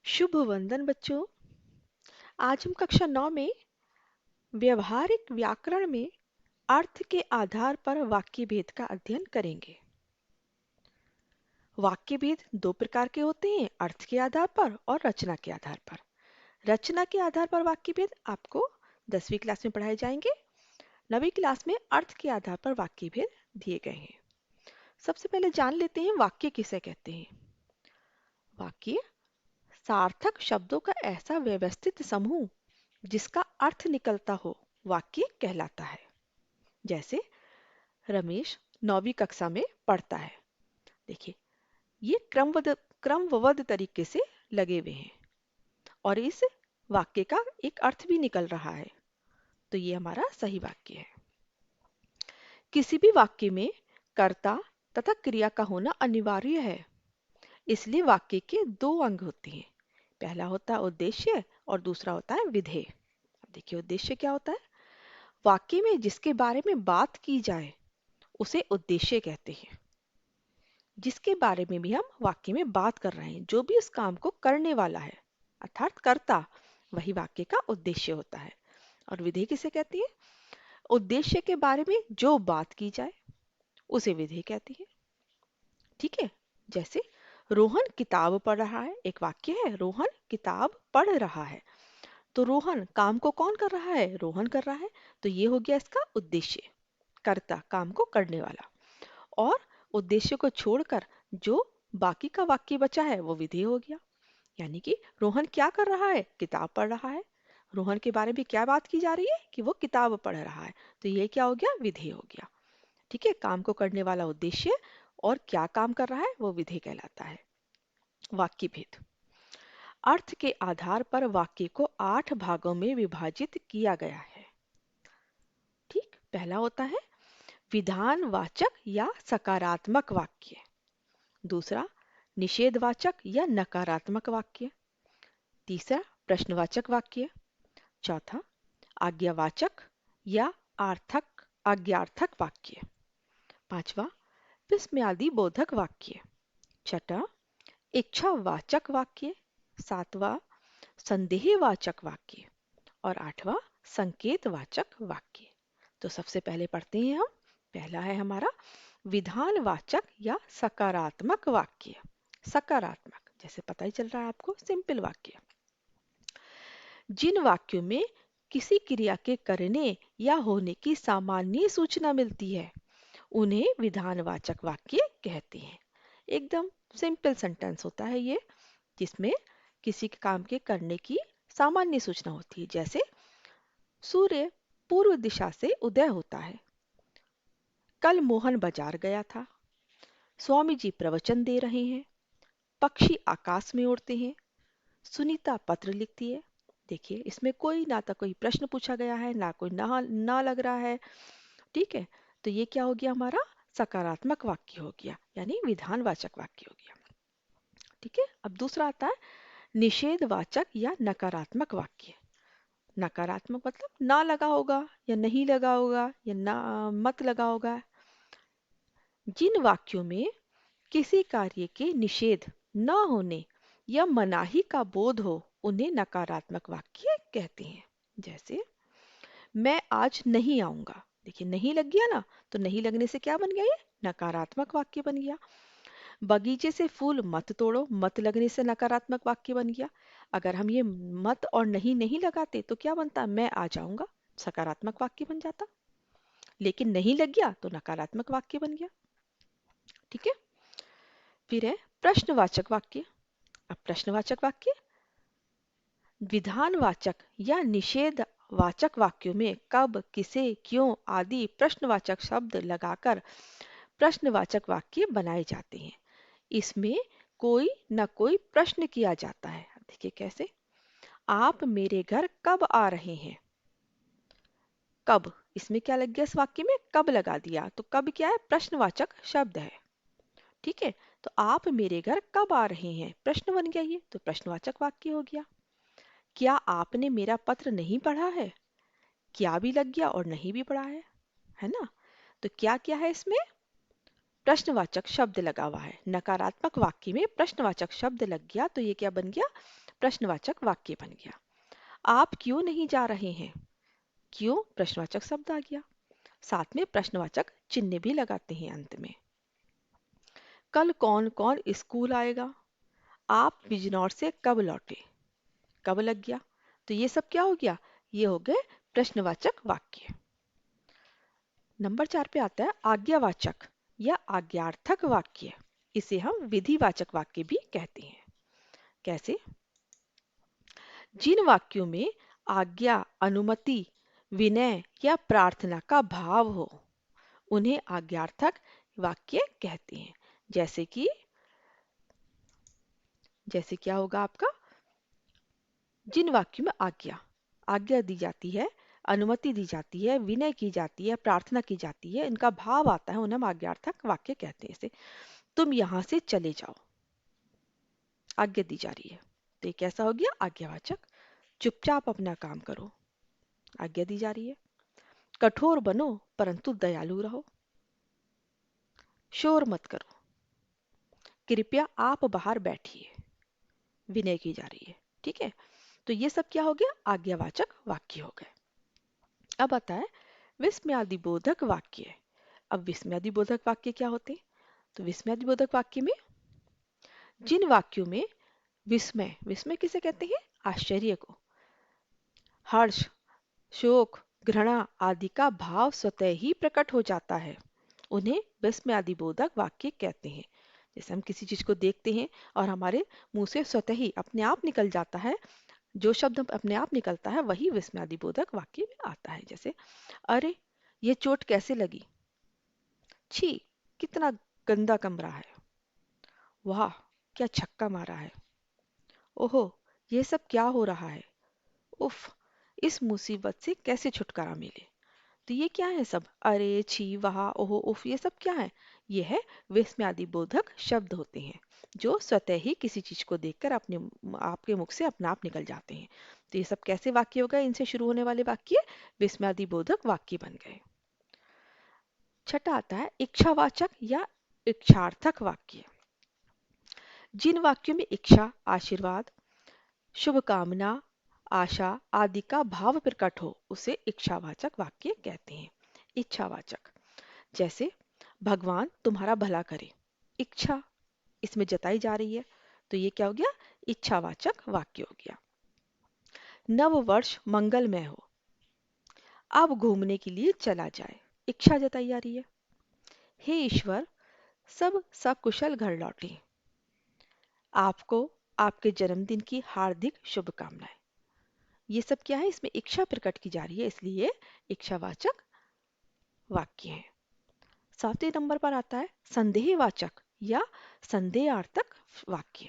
शुभ वंदन बच्चों। आज हम कक्षा 9 में व्यवहारिक व्याकरण में अर्थ के आधार पर वाक्य भेद का अध्ययन करेंगे। वाक्य भेद दो प्रकार के होते हैं, अर्थ के आधार पर और रचना के आधार पर। रचना के आधार पर वाक्य भेद आपको 10वीं क्लास में पढ़ाए जाएंगे। 9वीं क्लास में अर्थ के आधार पर वाक्य भेद दिए गए हैं। सबसे पहले जान लेते हैं वाक्य किसे कहते हैं। वाक्य सार्थक शब्दों का ऐसा व्यवस्थित समूह जिसका अर्थ निकलता हो वाक्य कहलाता है। जैसे रमेश 9वीं कक्षा में पढ़ता है। देखिए, ये क्रमबद्ध तरीके से लगे हुए हैं और इस वाक्य का एक अर्थ भी निकल रहा है, तो ये हमारा सही वाक्य है। किसी भी वाक्य में कर्ता तथा क्रिया का होना अनिवार्य है, इसलिए वाक्य के दो अंग होते हैं। पहला होता है उद्देश्य और दूसरा होता है विधेय। अब देखिए, उद्देश्य क्या होता है? वाक्य में जिसके बारे में बात की जाए उसे उद्देश्य कहते हैं। जिसके बारे में भी हम वाक्य में बात कर रहे हैं, जो भी उस काम को करने वाला है अर्थात कर्ता, वही वाक्य का उद्देश्य होता है। और विधेय किसे कहती है? उद्देश्य के बारे में जो बात की जाए उसे विधेय कहती है। ठीक है, जैसे रोहन किताब पढ़ रहा है, एक वाक्य है रोहन किताब पढ़ रहा है। तो रोहन काम को कौन कर रहा है? रोहन कर रहा है, तो ये हो गया इसका उद्देश्य, कर्ता, काम को करने वाला। और उद्देश्य को छोड़कर जो बाकी का वाक्य बचा है वो विधेय हो गया। यानी कि रोहन क्या कर रहा है? किताब पढ़ रहा है। रोहन के बारे में क्या बात की जा रही है? कि वो किताब पढ़ रहा है, तो ये क्या हो गया? विधेय हो गया। ठीक है, काम को करने वाला उद्देश्य और क्या काम कर रहा है वो विधेय कहलाता है। वाक्य भेद। अर्थ के आधार पर वाक्य को 8 भागों में विभाजित किया गया है। ठीक, पहला होता है विधानवाचक या सकारात्मक वाक्य। दूसरा निषेधवाचक या नकारात्मक वाक्य। तीसरा प्रश्नवाचक वाक्य। चौथा आज्ञावाचक या आर्थक आज्ञार्थक वाक्य। पांचवा विस्मयादि बोधक वाक्य। छठा इच्छावाचक वाक्य। सातवां संदेहवाचक वाक्य और आठवां संकेतवाचक वाक्य। तो सबसे पहले पढ़ते हैं हम। पहला है हमारा विधानवाचक या सकारात्मक वाक्य। सकारात्मक, जैसे पता ही चल रहा है आपको, सिंपल वाक्य। जिन वाक्यों में किसी क्रिया के करने या होने की सामान्य सूचना मिलती है उन्हें विधानवाचक वाक्य कहते हैं। एकदम सिंपल सेंटेंस होता है ये, जिसमें किसी के काम के करने की सामान्य सूचना होती है। जैसे सूर्य पूर्व दिशा से उदय होता है। कल मोहन बाजार गया था। स्वामी जी प्रवचन दे रहे हैं। पक्षी आकाश में उड़ते हैं। सुनीता पत्र लिखती है। देखिए, इसमें कोई ना तो कोई प्रश्न पूछा गया है, ना कोई ना लग रहा है। ठीक है, तो ये क्या हो गया? हमारा सकारात्मक वाक्य हो गया, यानी विधानवाचक वाक्य हो गया। ठीक है, अब दूसरा आता है निषेधवाचक या नकारात्मक वाक्य। नकारात्मक मतलब ना लगा होगा या नहीं लगा होगा या ना मत लगा होगा। जिन वाक्यों में किसी कार्य के निषेध न होने या मनाही का बोध हो उन्हें नकारात्मक वाक्य कहते हैं। जैसे मैं आज नहीं आऊंगा। देखिए, नहीं लग गया ना, तो नहीं लगने से क्या बन गया? ये नकारात्मक वाक्य बन गया। बगीचे से फूल मत तोड़ो, मत लगने से नकारात्मक वाक्य बन गया। अगर हम ये मत और नहीं नहीं लगाते तो क्या बनता? मैं आ जाऊंगा, सकारात्मक वाक्य बन जाता। लेकिन नहीं लग गया तो नकारात्मक वाक्य बन गया। ठीक है, फिर है प्रश्नवाचक वाक्य। अब प्रश्नवाचक वाक्य विधानवाचक या निषेधवाचक वाक्यों में कब, किसे, क्यों आदि प्रश्नवाचक शब्द लगाकर प्रश्नवाचक वाक्य बनाए जाते हैं। इसमें कोई न कोई प्रश्न किया जाता है। देखिए कैसे, आप मेरे घर कब आ रहे हैं? कब, इसमें क्या लग गया? इस वाक्य में कब लगा दिया, तो कब क्या है? प्रश्नवाचक शब्द है। ठीक है, तो आप मेरे घर कब आ रहे हैं, प्रश्न बन गया, ये तो प्रश्नवाचक वाक्य हो गया। क्या आपने मेरा पत्र नहीं पढ़ा है? क्या भी लग गया और नहीं भी पढ़ा है ना? तो क्या क्या है इसमें? प्रश्नवाचक शब्द लगा हुआ है। नकारात्मक वाक्य में प्रश्नवाचक शब्द लग गया तो ये क्या बन गया? प्रश्नवाचक वाक्य बन गया। आप क्यों नहीं जा रहे हैं? क्यों प्रश्नवाचक शब्द आ गया। साथ में प्रश्नवाचक चिन्ह भी लगाते हैं अंत में। कल कौन कौन स्कूल आएगा? आप बिजनौर से कब लौटे? कब लग गया। तो ये सब क्या हो गया? ये हो गए प्रश्नवाचक वाक्य। नंबर 4 पे आता है आज्ञावाचक या आज्ञार्थक वाक्य। इसे हम विधिवाचक वाक्य भी कहते हैं। कैसे? जिन वाक्यों में आज्ञा, अनुमति, विनय या प्रार्थना का भाव हो उन्हें आज्ञार्थक वाक्य कहते हैं। जैसे क्या होगा आपका? जिन वाक्यों में आज्ञा दी जाती है, अनुमति दी जाती है, विनय की जाती है, प्रार्थना की जाती है, इनका भाव आता है, उन्हें हम आज्ञार्थक वाक्य कहते हैं। जैसे तुम यहां से चले जाओ, आज्ञा दी जा रही है, तो ये कैसा हो गया? आज्ञावाचक। चुपचाप अपना काम करो, आज्ञा दी जा रही है। कठोर बनो परंतु दयालु रहो, शोर मत करो, कृपया आप बाहर बैठिए, विनय की जा रही है। ठीक है, तो ये सब क्या हो गया? आज्ञावाचक वाक्य हो गए। अब आता है विस्मयादिबोधक वाक्य। अब विस्मयादिबोधक वाक्य क्या होते हैं? तो विस्मयादिबोधक वाक्य में जिन वाक्यों में विस्मय किसे कहते हैं? आश्चर्य को, हर्ष, शोक, घृणा आदि का भाव स्वतः ही प्रकट हो जाता है, उन्हें विस्मयादिबोधक वाक्य कहते हैं। जैसे हम किसी चीज को देखते हैं और हमारे मुंह से स्वतः ही अपने आप निकल जाता है, जो शब्द अपने आप निकलता है वही विस्मयादिबोधक वाक्य में आता है। जैसे अरे ये चोट कैसे लगी? छी, कितना गंदा कमरा है। वाह, क्या छक्का मारा है। ओहो, ये सब क्या हो रहा है। उफ, इस मुसीबत से कैसे छुटकारा मिले। तो ये क्या है सब? अरे, छी, वाह, ओहो, उफ, ये सब क्या है? ये है विस्मयादिबोधक शब्द होते हैं जो स्वतः ही किसी चीज को देखकर अपने आपके मुख से अपने आप निकल जाते हैं। तो ये सब कैसे वाक्य हो गए? इनसे शुरू होने वाले वाक्य विस्मयादिबोधक वाक्य बन गए। छठा आता है इच्छावाचक या इच्छार्थक वाक्य। जिन वाक्यों में इच्छा, आशीर्वाद, शुभकामना, आशा आदि का भाव प्रकट हो उसे इच्छावाचक वाक्य कहते हैं। इच्छावाचक जैसे भगवान तुम्हारा भला करे, इच्छा इसमें जताई जा रही है, तो ये क्या हो गया? इच्छावाचक वाक्य हो गया। नव वर्ष मंगलमय हो, अब घूमने के लिए चला जाए, इच्छा जताई जा रही है। हे ईश्वर, सब सकुशल घर लौटे, आपको आपके जन्मदिन की हार्दिक शुभकामनाएं। ये सब क्या है? इसमें इच्छा प्रकट की जा रही है, इसलिए इच्छावाचक वाक्य है। 7वें नंबर पर आता है संदेहवाचक या संदेहार्थक वाक्य।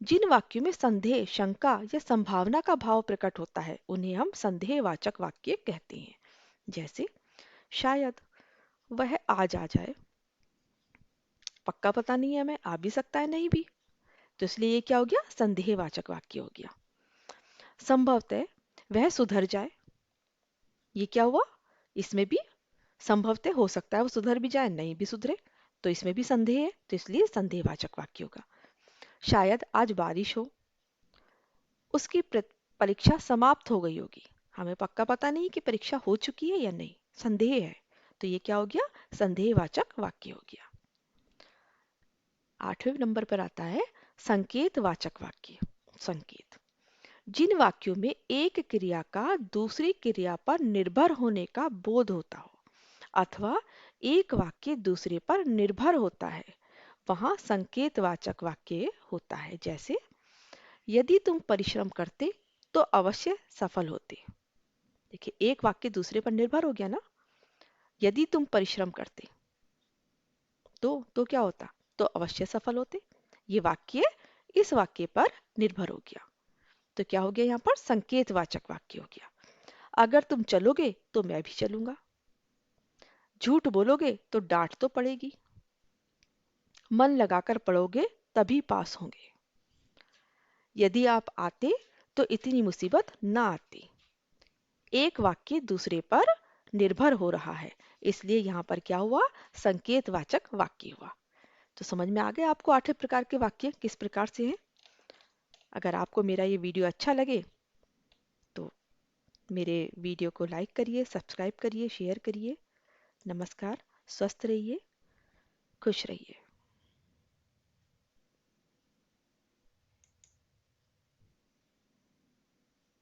जिन वाक्यों में संदेह, शंका या संभावना का भाव प्रकट होता है उन्हें हम संदेहवाचक वाक्य कहते हैं। जैसे शायद वह आज आ जाए, पक्का पता नहीं है, मैं आ भी सकता है नहीं भी, तो इसलिए ये क्या हो गया? संदेहवाचक वाक्य हो गया। संभवतः वह सुधर जाए, ये क्या हुआ? इसमें भी संभवतः हो सकता है वो सुधर भी जाए, नहीं भी सुधरे, तो इसमें भी संदेह है, तो इसलिए संदेहवाचक वाक्य होगा। शायद आज बारिश हो, उसकी परीक्षा समाप्त हो गई होगी, हमें पक्का पता नहीं कि परीक्षा हो चुकी है या नहीं, संदेह है, तो ये क्या हो गया? संदेहवाचक वाक्य हो गया। 8वें नंबर पर आता है संकेतवाचक वाक्य। संकेत जिन वाक्यों में एक क्रिया का दूसरी क्रिया पर निर्भर होने का बोध होता हो अथवा एक वाक्य दूसरे पर निर्भर होता है वहां संकेतवाचक वाक्य होता है। जैसे यदि तुम परिश्रम करते तो अवश्य सफल होते। देखिए, एक वाक्य दूसरे पर निर्भर हो गया ना। यदि तुम परिश्रम करते तो क्या होता? तो अवश्य सफल होते। ये वाक्य इस वाक्य पर निर्भर हो गया, तो क्या हो गया? यहाँ पर संकेतवाचक वाक्य हो गया। अगर तुम चलोगे तो मैं भी चलूंगा, झूठ बोलोगे तो डांट तो पड़ेगी, मन लगाकर पढ़ोगे तभी पास होंगे, यदि आप आते तो इतनी मुसीबत ना आती। एक वाक्य दूसरे पर निर्भर हो रहा है, इसलिए यहाँ पर क्या हुआ? संकेतवाचक वाक्य हुआ। तो समझ में आ गया आपको 8 प्रकार के वाक्य किस प्रकार से हैं। अगर आपको मेरा ये वीडियो अच्छा लगे तो मेरे वीडियो को लाइक करिए, सब्सक्राइब करिए, शेयर करिए। नमस्कार, स्वस्थ रहिए, खुश रहिए।